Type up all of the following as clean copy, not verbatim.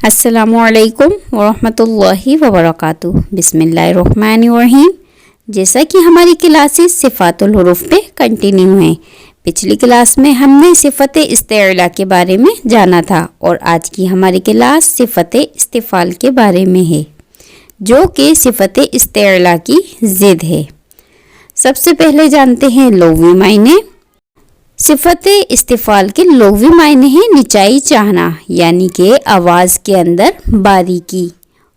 السلام علیکم ورحمۃ اللہ وبرکاتہ۔ بسم اللہ الرحمن الرحیم۔ جیسا کہ ہماری کلاسز صفات الحروف پہ کنٹینیو ہیں، پچھلی کلاس میں ہم نے صفت استعلاء کے بارے میں جانا تھا اور آج کی ہماری کلاس صفت استفعال کے بارے میں ہے، جو کہ صفت استعلاء کی ضد ہے۔ سب سے پہلے جانتے ہیں لغوی معنی۔ صفت استفعال کے لغوی معنی ہیں نچائی چاہنا، یعنی کہ آواز کے اندر باریکی،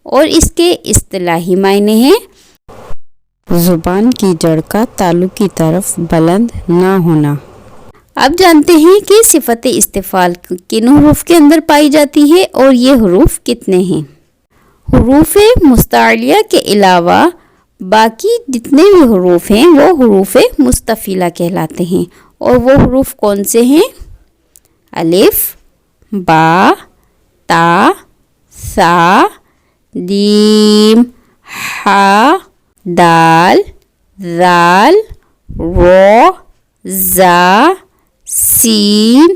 اور اس کے اصطلاحی معنی ہیں زبان کی جڑ کا تالو کی طرف بلند نہ ہونا۔ اب جانتے ہیں کہ صفت استفعال کن حروف کے اندر پائی جاتی ہے اور یہ حروف کتنے ہیں۔ حروف مستعلیہ کے علاوہ باقی جتنے بھی حروف ہیں وہ حروف مستفعلہ کہلاتے ہیں، اور وہ حروف کون سے ہیں؟ الف، با، تا، ثا، جیم، ہا، دال، ذال، رو، زا، سین،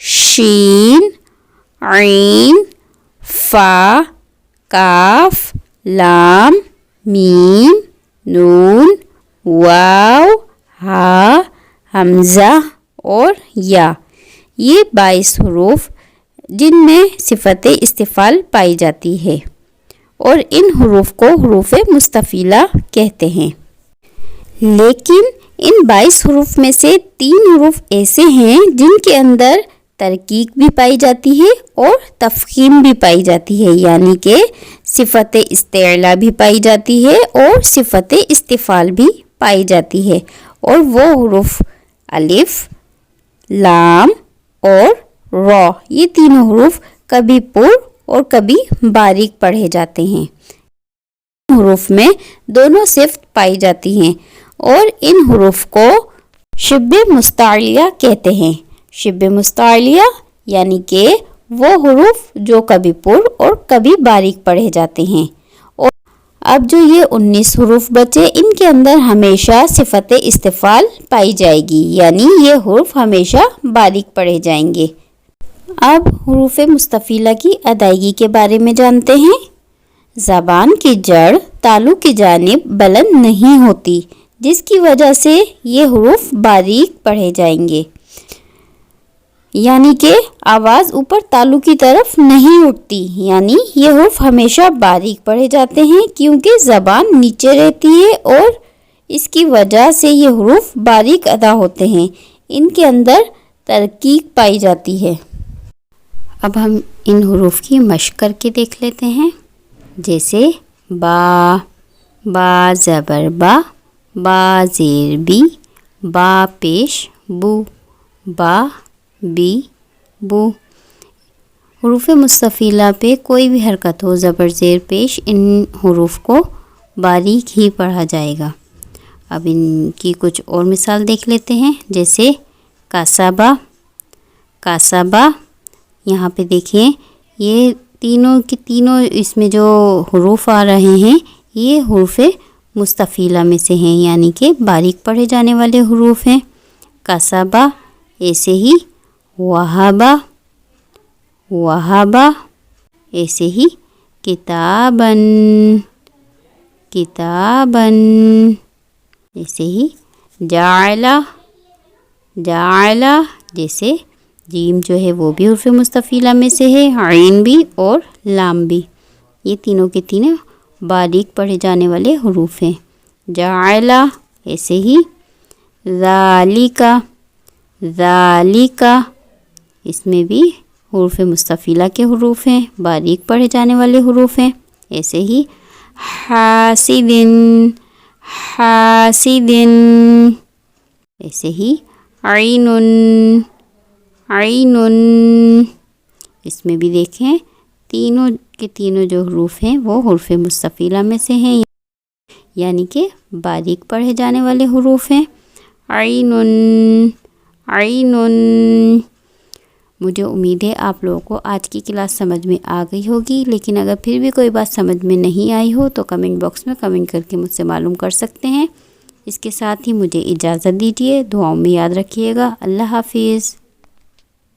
شین، عین، فا، کاف، لام، میم، نون، واو، ہا، حمزہ اور یا۔ یہ 22 حروف جن میں صفت استفعال پائی جاتی ہے، اور ان حروف کو حروف مستفعلہ کہتے ہیں۔ لیکن ان 22 حروف میں سے 3 حروف ایسے ہیں جن کے اندر ترکیب بھی پائی جاتی ہے اور تفخیم بھی پائی جاتی ہے، یعنی کہ صفت استعلاء بھی پائی جاتی ہے اور صفت استفعال بھی پائی جاتی ہے، اور وہ حروف الف، لام اور را۔ یہ تینوں حروف کبھی پر اور کبھی باریک پڑھے جاتے ہیں۔ حروف میں دونوں صفت پائی جاتی ہیں، اور ان حروف کو شبہ مستعلیہ کہتے ہیں۔ شبہ مستعلیہ یعنی کہ وہ حروف جو کبھی پر اور کبھی باریک پڑھے جاتے ہیں۔ اور اب جو یہ 19 حروف بچے، ان کے اندر ہمیشہ صفت استفعال پائی جائے گی، یعنی یہ حروف ہمیشہ باریک پڑھے جائیں گے۔ اب حروف مستفعلہ کی ادائیگی کے بارے میں جانتے ہیں۔ زبان کی جڑ تالو کی جانب بلند نہیں ہوتی، جس کی وجہ سے یہ حروف باریک پڑھے جائیں گے، یعنی کہ آواز اوپر تالو کی طرف نہیں اٹھتی، یعنی یہ حروف ہمیشہ باریک پڑھے جاتے ہیں کیونکہ زبان نیچے رہتی ہے، اور اس کی وجہ سے یہ حروف باریک ادا ہوتے ہیں، ان کے اندر ترکیب پائی جاتی ہے۔ اب ہم ان حروف کی مشق کر کے دیکھ لیتے ہیں، جیسے با، با زبر با، با زیر بی، با پیش بو، با بی بو۔ حروف مستفعلہ پہ کوئی بھی حرکت ہو زبر زیر پیش، ان حروف کو باریک ہی پڑھا جائے گا۔ اب ان کی کچھ اور مثال دیکھ لیتے ہیں، جیسے کاسبا، کاسبا۔ یہاں پہ دیکھیں یہ تینوں کی تینوں اس میں جو حروف آ رہے ہیں یہ حروف مستفعلہ میں سے ہیں، یعنی کہ باریک پڑھے جانے والے حروف ہیں۔ کاسبا، ایسے ہی وہابا، وہابا، ایسے ہی کتابن، کتابن، ایسے ہی جعلا، جعلا، جیسے جیم جو ہے وہ بھی حروف مستفعلہ میں سے ہے، عین بھی اور لام بھی، یہ تینوں کے تینوں باریک پڑھے جانے والے حروف ہیں۔ جعلا، ایسے ہی ذالکا، ذالکا، اس میں بھی حروف مستفعلہ کے حروف ہیں، باریک پڑھے جانے والے حروف ہیں۔ ایسے ہی حاسدن، حاسدن، ایسے ہی عینن، عینن، اس میں بھی دیکھیں تینوں کے تینوں جو حروف ہیں وہ حروف مستفعلہ میں سے ہیں، یعنی کہ باریک پڑھے جانے والے حروف ہیں۔ عینن، عینن۔ مجھے امید ہے آپ لوگوں کو آج کی کلاس سمجھ میں آ گئی ہوگی، لیکن اگر پھر بھی کوئی بات سمجھ میں نہیں آئی ہو تو کمنٹ باکس میں کمنٹ کر کے مجھ سے معلوم کر سکتے ہیں۔ اس کے ساتھ ہی مجھے اجازت دیجیے، دعاؤں میں یاد رکھیے گا۔ اللہ حافظ۔